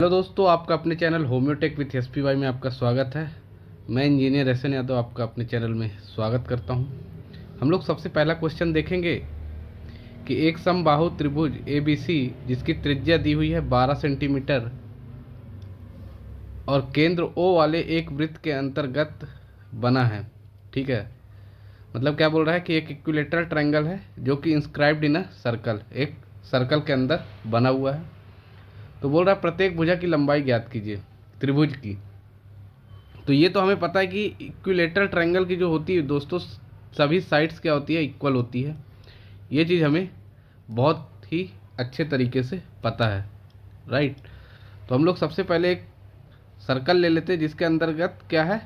Hello दोस्तों, आपका अपने चैनल होम्योटेक विथ एसपीवाई में आपका स्वागत है। मैं इंजीनियर एसएन यादव आपका अपने चैनल में स्वागत करता हूं। हम लोग सबसे पहला क्वेश्चन देखेंगे कि एक समबाहु त्रिभुज एबीसी जिसकी त्रिज्या दी हुई है 12 सेंटीमीटर और केंद्र ओ वाले एक वृत्त के अंतर्गत बना है। ठीक है, मतलब क्या बोल रहा है कि एक इक्विलेटरल ट्रायंगल है जो कि इंस्क्राइब्ड इन अ सर्कल, एक सर्कल के अंदर बना हुआ है। तो बोल रहा है प्रत्येक भुजा की लंबाई ज्ञात कीजिए त्रिभुज की। तो ये तो हमें पता है कि इक्विलेटरल ट्रायंगल की जो होती है दोस्तों, सभी साइड्स क्या होती है, इक्वल होती है। ये चीज़ हमें बहुत ही अच्छे तरीके से पता है, राइट। तो हम लोग सबसे पहले एक सर्कल ले लेते हैं जिसके अंतर्गत क्या है,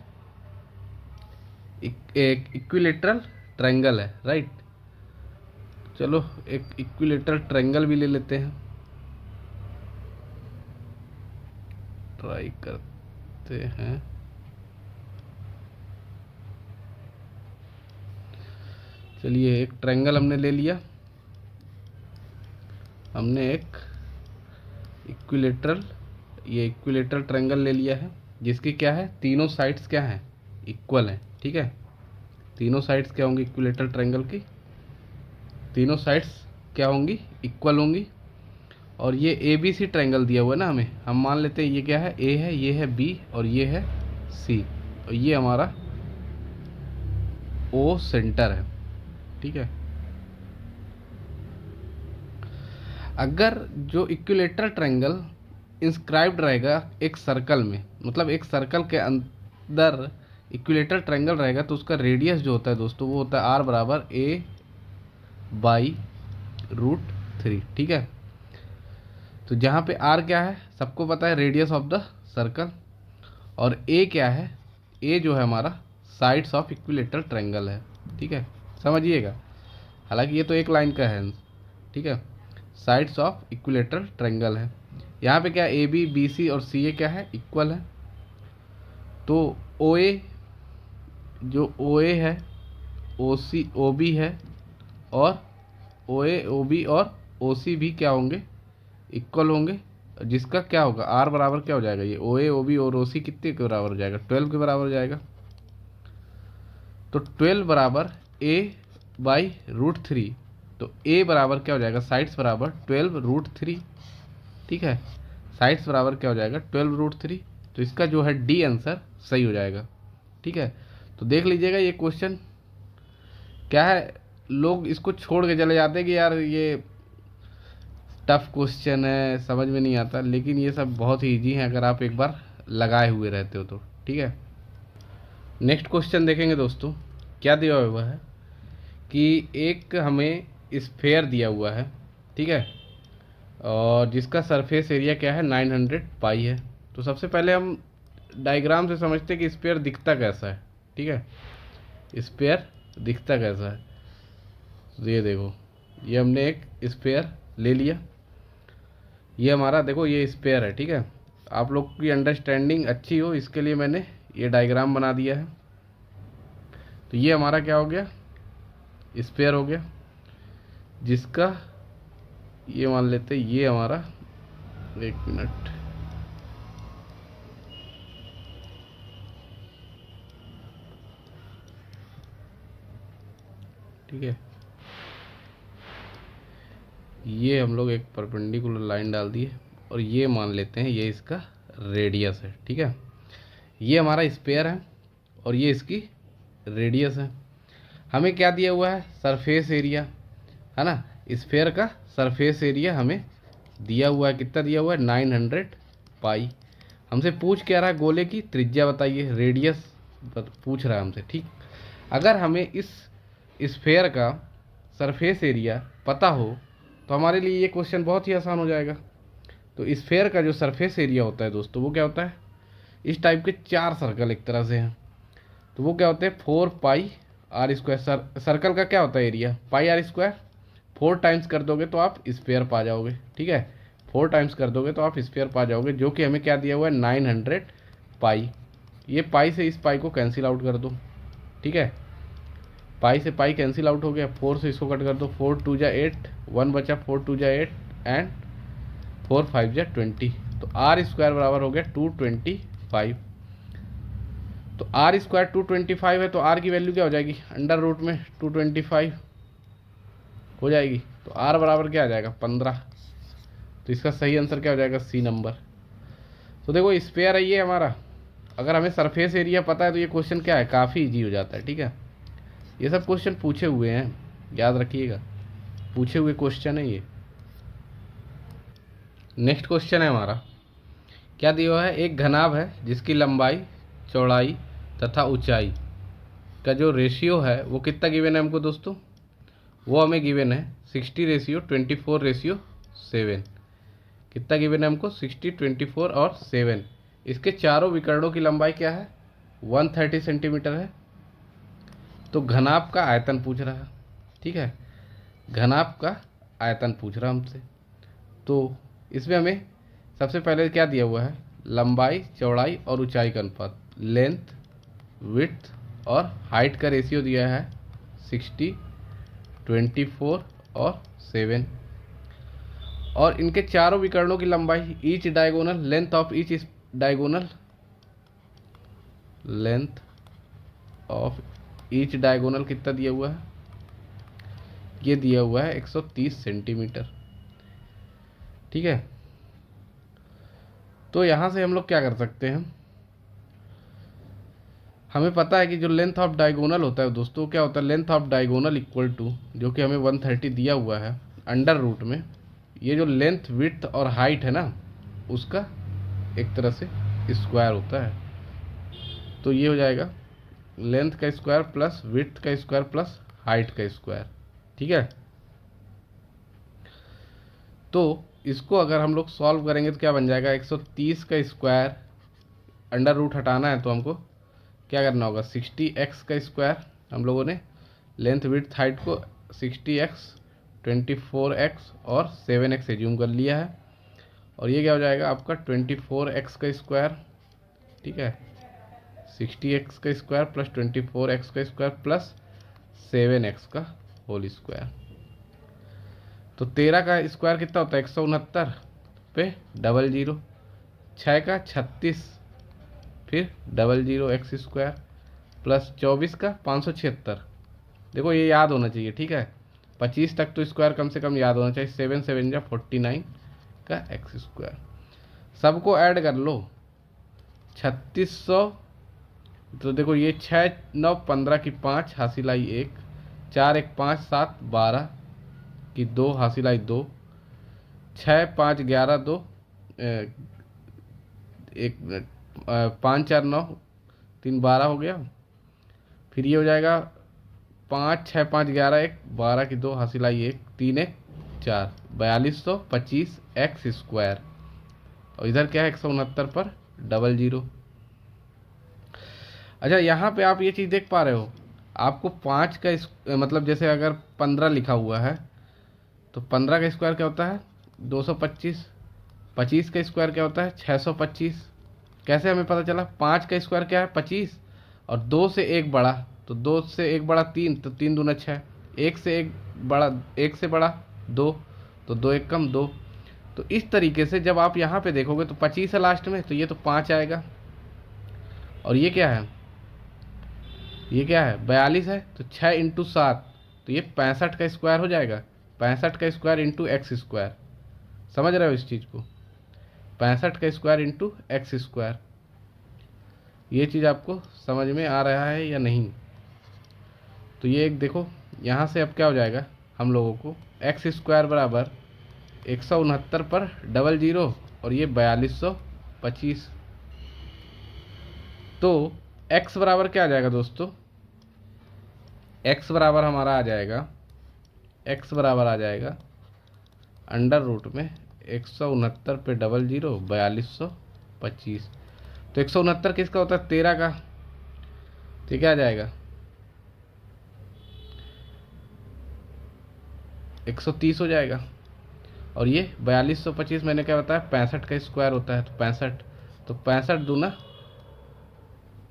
एक इक्विलेटरल ट्रायंगल है, राइट। चलो एक इक्विलेटरल ट्रायंगल भी ले लेते हैं, ट्राई करते हैं। चलिए एक ट्रायंगल हमने ले लिया, हमने एक इक्विलेटरल ट्रायंगल ले लिया है जिसकी क्या है, तीनों साइड्स क्या हैं, इक्वल हैं। ठीक है, तीनों साइड्स क्या होंगी इक्विलेटरल ट्रायंगल की, तीनों साइड्स क्या होंगी, इक्वल होंगी। और ये ए बी सी ट्रायंगल दिया हुआ है ना हमें, हम मान लेते हैं ये क्या है, ए है, ये है बी और ये है सी, और ये हमारा ओ सेंटर है। ठीक है, अगर जो इक्विलेटरल ट्रायंगल इंस्क्राइब्ड रहेगा एक सर्कल में, मतलब एक सर्कल के अंदर इक्विलेटरल ट्रायंगल रहेगा, तो उसका रेडियस जो होता है दोस्तों वो होता है आर बराबर ए बाई रूट 3। ठीक है, तो जहाँ पे आर क्या है सबको पता है, रेडियस ऑफ द सर्कल, और ए क्या है, ए जो है हमारा साइड्स ऑफ इक्विलेटरल ट्रायंगल है। ठीक है, समझिएगा, हालांकि ये तो एक लाइन का है। ठीक है, साइड्स ऑफ इक्विलेटरल ट्रायंगल है। यहाँ पे क्या ए बी बी सी और सी ए क्या है, इक्वल है। तो ओ ए, जो ओ ए है, ओ सी ओ बी है, और ओ ए ओ बी और ओ सी भी क्या होंगे, इक्वल होंगे। जिसका क्या होगा, आर बराबर क्या हो जाएगा, ये ओ ए ओ बी और ओ सी कितने के बराबर हो जाएगा, 12 के बराबर हो जाएगा। तो 12 बराबर ए बाई रूट 3, तो ए बराबर क्या हो जाएगा, साइड्स बराबर 12 रूट 3। ठीक है, साइड्स बराबर क्या हो जाएगा, 12 रूट 3। तो इसका जो है डी आंसर सही हो जाएगा। ठीक है, तो देख लीजिएगा ये क्वेश्चन क्या है, लोग इसको छोड़ के चले जाते हैं कि यार ये टफ क्वेश्चन है, समझ में नहीं आता, लेकिन ये सब बहुत ही ईजी है अगर आप एक बार लगाए हुए रहते हो तो। ठीक है, नेक्स्ट क्वेश्चन देखेंगे दोस्तों। क्या दिया हुआ है कि एक हमें स्फेयर दिया हुआ है, ठीक है, और जिसका सरफेस एरिया क्या है, 900 पाई है। तो सबसे पहले हम डायग्राम से समझते हैं कि स्फेयर दिखता कैसा है। ठीक है, स्फेयर दिखता कैसा है, तो ये देखो, ये हमने एक स्फेयर ले लिया, ये हमारा देखो ये स्फेयर है। ठीक है, आप लोग की अंडरस्टैंडिंग अच्छी हो इसके लिए मैंने ये डायग्राम बना दिया है। तो ये हमारा क्या हो गया, स्फेयर हो गया, जिसका ये मान लेते ये हमारा, एक मिनट, ठीक है, ये हम लोग एक परपेंडिकुलर लाइन डाल दिए और ये मान लेते हैं ये इसका रेडियस है। ठीक है, ये हमारा स्फेयर है और ये इसकी रेडियस है। हमें क्या दिया हुआ है, सरफेस एरिया, है ना, स्फेयर का सरफेस एरिया हमें दिया हुआ है, कितना दिया हुआ है, 900 पाई। हमसे पूछ क्या रहा है, गोले की त्रिज्या बताइए, रेडियस पूछ रहा है हमसे। ठीक, अगर हमें इस स्फेयर का सरफेस एरिया पता हो तो हमारे लिए ये क्वेश्चन बहुत ही आसान हो जाएगा। तो स्फेयर का जो सरफेस एरिया होता है दोस्तों वो क्या होता है, इस टाइप के 4 सर्कल एक तरह से हैं, तो वो क्या होते हैं 4 पाई आर स्क्वायर। सर्कल का क्या होता है area, pi r square. 4 times कर दोगे तो आप स्फेयर पा जाओगे। ठीक है, 4 टाइम्स कर दोगे तो आप स्फेयर पा जाओगे, जो कि हमें क्या दिया हुआ है, 900 पाई। ये पाई से इस पाई को कैंसिल आउट कर दो। ठीक है, पाई से पाई कैंसिल आउट हो गया, 4 से इसको कट कर दो, 4 2 जा 8, 1 बचा, 4 2 जा 8 एंड 4 5 जा 20। तो आर स्क्वायर बराबर हो गया 225। तो आर स्क्वायर 225 है, तो आर की वैल्यू क्या हो जाएगी, अंडर रूट में 225 हो जाएगी। तो आर बराबर क्या आ जाएगा, 15। तो इसका सही आंसर क्या हो जाएगा, सी नंबर। तो देखो स्पेयर है ये हमारा। अगर हमें सरफेस एरिया पता है तो ये क्वेश्चन क्या है, काफ़ी इजी हो जाता है। ठीक है, ये सब क्वेश्चन पूछे हुए हैं, याद रखिएगा, पूछे हुए क्वेश्चन है ये। नेक्स्ट क्वेश्चन है हमारा, क्या दिया हुआ है, एक घनाभ है जिसकी लंबाई, चौड़ाई तथा ऊंचाई का जो रेशियो है वो कितना गिवन है हमको दोस्तों, वो हमें गिवन है 60:24:7। कितना गिवन है हमको, 60, 24 और 7। इसके चारों विकर्णों की लंबाई क्या है, 130 सेंटीमीटर है। तो घनाभ का आयतन पूछ रहा है। ठीक है, घनाभ का आयतन पूछ रहा हमसे। तो इसमें हमें सबसे पहले क्या दिया हुआ है, लंबाई, चौड़ाई और ऊंचाई का अनुपात, लेंथ, विड्थ और हाइट का रेशियो दिया है 60, 24 और 7। और इनके चारों विकर्णों की लंबाई, each diagonal length of each diagonal, length of each diagonal कितना दिया हुआ है, ये दिया हुआ है 130 सेंटीमीटर। ठीक है, तो यहाँ से हम लोग क्या कर सकते हैं, हमें पता है कि जो लेंथ ऑफ डायगोनल होता है दोस्तों, क्या होता है, length of diagonal equal to, जो कि हमें 130 दिया हुआ है, अंडर रूट में ये जो लेंथ, विड्थ और हाइट है ना, उसका एक तरह से स्क्वायर होता है। तो ये हो जाएगा लेंथ का स्क्वायर प्लस विड्थ का स्क्वायर प्लस हाइट का स्क्वायर। ठीक है, तो इसको अगर हम लोग सॉल्व करेंगे तो क्या बन जाएगा, 130 का स्क्वायर, अंडर रूट हटाना है तो हमको क्या करना होगा, 60x का स्क्वायर, हम लोगों ने लेंथ विड्थ हाइट को 60x, 24x और 7x एज्यूम कर लिया है। और ये क्या हो जाएगा आपका 24x का स्क्वायर। ठीक है, 60x का स्क्वायर प्लस 24x का स्क्वायर प्लस 7x का होल स्क्वायर। तो 13 का स्क्वायर कितना होता है, 169 पे डबल जीरो, 6 का 36 फिर double zero x square plus 24 का 576। देखो ये याद होना चाहिए। ठीक है, 25 तक तो स्क्वायर कम से कम याद होना चाहिए। 7 7 जा 49 का एक्स स्क्वायर। सबको ऐड कर लो, 3600। तो देखो ये 6 9 15 की 5 हासिल आई 1, 4 1 5 7 12 की 2 हासिल आई 2, 6 5 11 2 एक 5 4 9 3 12 हो गया। फिर ये हो जाएगा 5 6 5 11 1 12 की 2 हासिल आई 1, 3 1 4, 4225 एक्स स्क्वायर। और इधर क्या है, 169 पर डबल जीरो। अच्छा, यहाँ पे आप ये चीज़ देख पा रहे हो, आपको 5 का मतलब जैसे अगर 15 लिखा हुआ है तो 15 का स्क्वायर क्या होता है, 225। 25 का स्क्वायर क्या होता है, 625। कैसे हमें पता चला, 5 का स्क्वायर क्या है 25, और 2 से 1 बड़ा, तो 2 से 1 बड़ा 3, तो 3 दूना 6, 1 से 1 बड़ा, 1 से बड़ा 2, तो 2 1 कम 2। तो इस तरीके से जब आप यहाँ पे देखोगे तो 25 है लास्ट में, तो ये तो 5 आएगा। और ये क्या है, ये क्या है 42 है, तो 6 इंटू 7, तो ये 65 का स्क्वायर हो जाएगा। 65 का स्क्वायर इंटू एक्स स्क्वायर, समझ रहे हो इस चीज़ को, 65 का स्क्वायर इंटू एक्स स्क्वायर। ये चीज़ आपको समझ में आ रहा है या नहीं। तो ये एक देखो, यहाँ से अब क्या हो जाएगा हम लोगों को, एक्स स्क्वायर बराबर 169 पर डबल जीरो और ये 4225। तो x बराबर क्या आ जाएगा दोस्तों, x बराबर हमारा आ जाएगा, x बराबर आ जाएगा अंडर रूट में 169 पे डबल जीरो 4225। तो 169 किसका होता है, 13 का। तो क्या आ जाएगा 130 हो जाएगा। और ये 4225 मैंने क्या बताया, 65 का स्क्वायर होता है, तो 65, तो 65 दूना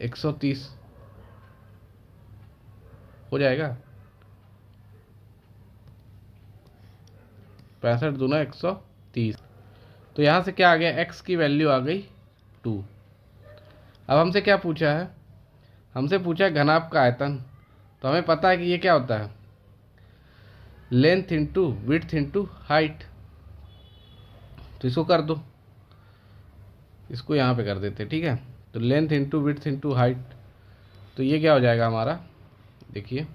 130 हो जाएगा, 65 दूना 130। तो यहाँ से क्या आ गया, x की वैल्यू आ गई 2। अब हमसे क्या पूछा है, हमसे पूछा है घनाभ का आयतन। तो हमें पता है कि ये क्या होता है, length into width into height. तो इसको कर दो, इसको यहाँ पे कर देते, ठीक है। तो length into width into height, तो ये क्या हो जाएगा हमारा, देखिए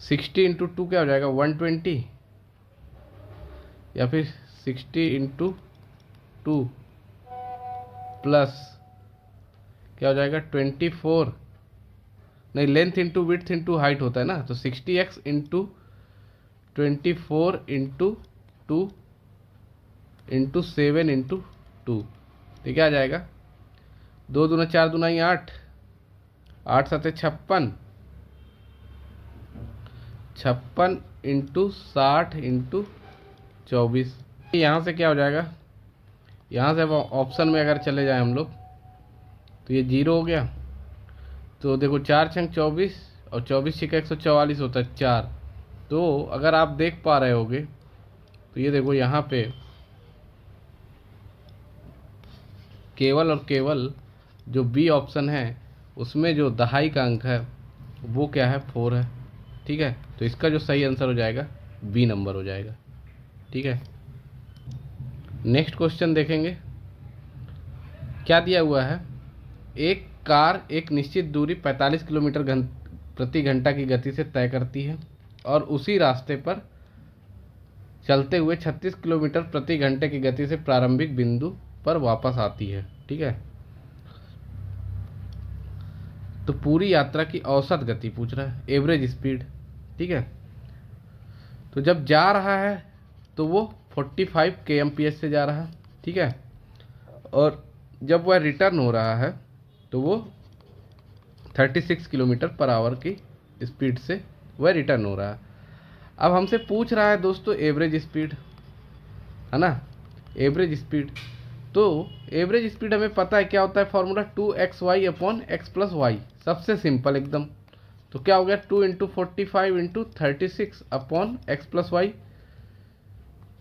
60 इंटू 2 क्या हो जाएगा 120, या फिर 60 इंटू 2 प्लस क्या हो जाएगा 24, नहीं length into width into height होता है ना, तो 60x into 24 into 2 into 7 into 2, तो क्या आ जाएगा, 2 दूना 4 दूना 8, 8 7 56, 56 इंटू 60 इंटू 24। यहाँ से क्या हो जाएगा, यहाँ से अब ऑप्शन में अगर चले जाएं हम लोग तो ये 0 हो गया। तो देखो 4 छंग 24 और 24 छिका 144 होता है 4। तो अगर आप देख पा रहे होगे तो ये देखो यहाँ पे केवल और केवल जो बी ऑप्शन है उसमें जो दहाई का अंक है वो क्या है 4 है, ठीक है। तो इसका जो सही आंसर हो जाएगा बी नंबर हो जाएगा, ठीक है। नेक्स्ट क्वेश्चन देखेंगे, क्या दिया हुआ है, एक कार एक निश्चित दूरी 45 किलोमीटर प्रति घंटा की गति से तय करती है और उसी रास्ते पर चलते हुए 36 किलोमीटर प्रति घंटे की गति से प्रारंभिक बिंदु पर वापस आती है, ठीक है। तो पूरी यात्रा की औसत गति पूछ रहा है, एवरेज स्पीड, ठीक है। तो जब जा रहा है तो वो 45 kmph से जा रहा है, ठीक है। और जब वह रिटर्न हो रहा है तो वो 36 किलोमीटर पर आवर की स्पीड से वह रिटर्न हो रहा है। अब हमसे पूछ रहा है दोस्तों एवरेज स्पीड, है ना, एवरेज स्पीड। तो एवरेज स्पीड हमें पता है क्या होता है, formula 2xy upon x plus y, सबसे सिंपल एकदम। तो क्या हो गया 2 into 45 into 36 upon x plus y,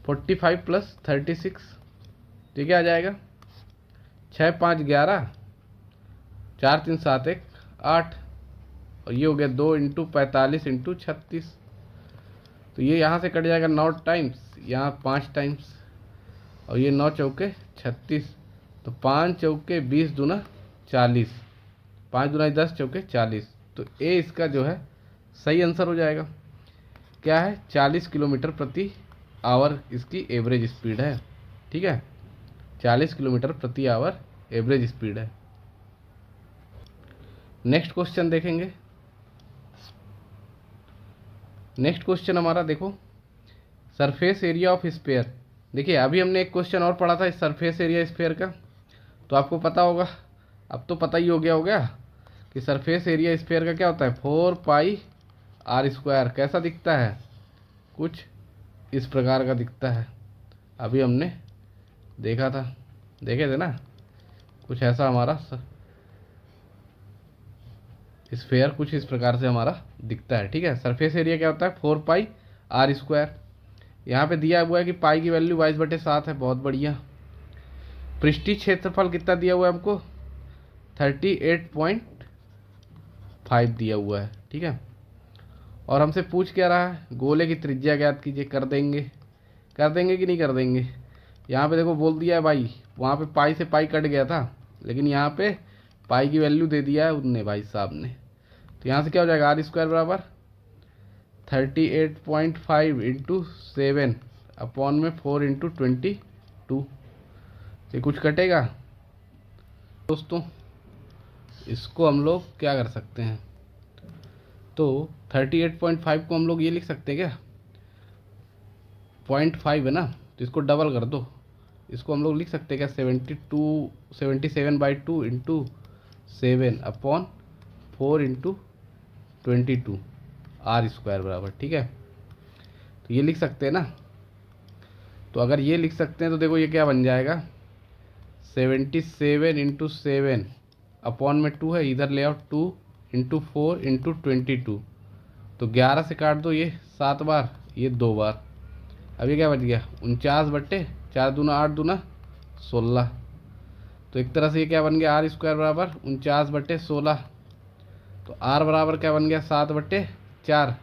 45 plus 36, ठीक है, आ जाएगा 6 5 11, 4 3 7 1 8, और ये हो गया 2 इंटू 45 इंटू 36। तो ये यहाँ से कट जाएगा 9 टाइम्स, यहाँ 5 टाइम्स, और ये 9 चौके 36, तो 5 चौके 20 दूना 40, 5 दूना 10 चौके 40। तो ए इसका जो है सही आंसर हो जाएगा, क्या है 40 किलोमीटर प्रति आवर इसकी एवरेज स्पीड है, ठीक है। 40 किलोमीटर प्रति आवर एवरेज स्पीड है। नेक्स्ट क्वेश्चन देखेंगे, नेक्स्ट क्वेश्चन हमारा देखो, सरफेस एरिया ऑफ स्फीयर। देखिए अभी हमने एक क्वेश्चन और पढ़ा था इस सरफेस एरिया स्फीयर का, तो आपको पता होगा, अब तो पता ही हो गया कि सरफेस एरिया स्फीयर का क्या होता है 4 पाई आर स्क्वायर। कैसा दिखता है, कुछ इस प्रकार का दिखता है। अभी हमने देखा था, देखे थे ना, कुछ ऐसा हमारा स्फीयर कुछ इस प्रकार से हमारा दिखता है, ठीक है। सरफेस एरिया क्या होता है 4 पाई आर स्क्वायर। यहाँ पे दिया हुआ है कि पाई की वैल्यू 22/7 है, बहुत बढ़िया। पृष्ठीय क्षेत्रफल कितना दिया हुआ है हमको 38.5 दिया हुआ है, ठीक है। और हमसे पूछ क्या रहा है, गोले की त्रिज्या ज्ञात कीजिए। कर देंगे कि नहीं कर देंगे। यहाँ पे देखो बोल दिया है भाई, वहाँ पे पाई से पाई कट गया था, लेकिन यहाँ पे पाई की वैल्यू दे दिया है उनने भाई साहब ने। तो यहाँ से क्या हो जाएगा आर स्क्वायर बराबर 38.5 इंटू 7 अपॉन में 4 इंटू 22। तो कुछ कटेगा दोस्तों, इसको हम लोग क्या कर सकते हैं, तो 38.5 को हम लोग ये लिख सकते हैं क्या, 0.5 है ना, तो इसको डबल कर दो, इसको हम लोग लिख सकते हैं क्या 77/2 into 7 upon 4 into 22 r square बराबर, ठीक है। तो ये लिख सकते हैं ना। तो अगर ये लिख सकते हैं तो देखो ये क्या बन जाएगा 77 इंटू 7 अपॉन में 2 है, इधर ले आओ 2 इंटू 4 इंटू 22, तो 11 से काट दो ये 7 बार, ये 2 बार। अब ये क्या बच गया 49/7, 4 दूना 8 दूना 16। तो एक तरह से ये क्या बन गया, आर स्क्वायर बराबर 49/16। तो आर बराबर क्या बन गया, 7/4।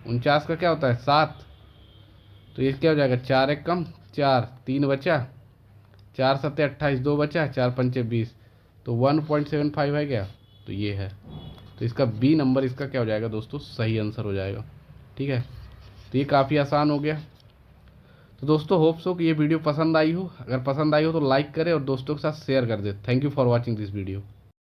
49 का क्या होता है 7। तो ये क्या हो जाएगा, 4 एक कम 4, 3 बचा, 4 सत्ते 28, 2 बचा, 4 पंचे 20। तो 1.75 है क्या, तो ये है। तो इसका बी नंबर इसका क्या हो जाएगा दोस्तों, सही आंसर हो जाएगा। ठीक है, तो ये काफ़ी आसान हो गया। तो दोस्तों होप सो कि ये वीडियो पसंद आई हो। अगर पसंद आई हो तो लाइक करें और दोस्तों के साथ शेयर कर दें। Thank you for watching this video.